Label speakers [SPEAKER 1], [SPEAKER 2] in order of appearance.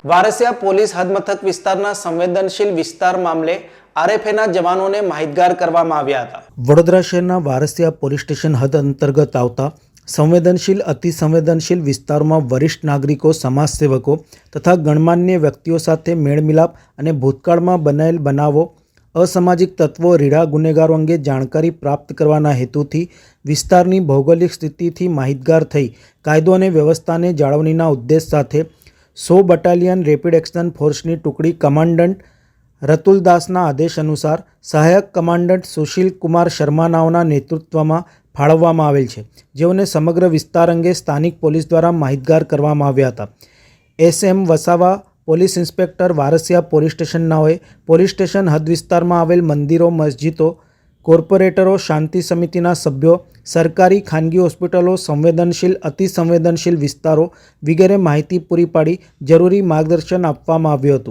[SPEAKER 1] Varasiya police હદમથક વિસ્તારના સંવેદનશીલ વિસ્તાર મામલે આરએફએના જવાનોને માહિતગાર કરવામાં આવ્યા હતા। વડોદરા શહેરના વારસિયા પોલીસ સ્ટેશન હદ અંતર્ગત આવતા સંવેદનશીલ અતિ સંવેદનશીલ વિસ્તારોમાં વરિષ્ઠ નાગરિકો, સમાજસેવકો તથા ગણમાન્ય વ્યક્તિઓ સાથે મેળમિલાપ અને ભૂતકાળમાં બનેલ બનાવો, અસામાજિક તત્વો, રીઢા ગુનેગારો અંગે જાણકારી પ્રાપ્ત કરવાના હેતુથી વિસ્તારની ભૌગોલિક સ્થિતિથી માહિતગાર થઈ કાયદો અને વ્યવસ્થાને જાળવણીના ઉદ્દેશ સાથે 100 બટાલિયન રેપિડ એક્શન ફોર્સની ટુકડી કમાન્ડન્ટ રતુલદાસના આદેશ અનુસાર સહાયક કમાન્ડન્ટ સુશીલ કુમાર શર્મા નાઓના નેતૃત્વમાં ફાળવવામાં આવેલ છે, જેઓને સમગ્ર વિસ્તાર અંગે સ્થાનિક પોલીસ દ્વારા માહિતગાર કરવામાં આવ્યા હતા। SM Vasava, police inspector, Varasiya police station નાઓએ પોલીસ સ્ટેશન હદ વિસ્તારમાં આવેલ મંદિરો, મસ્જિદો, કોર્પોરેટરો, શાંતિ સમિતિના સભ્યો, સરકારી ખાનગી હોસ્પિટલો, સંવેદનશીલ અતિ સંવેદનશીલ વિસ્તારો વગેરે માહિતી પૂરી પાડી જરૂરી માર્ગદર્શન આપવામાં આવ્યું હતું।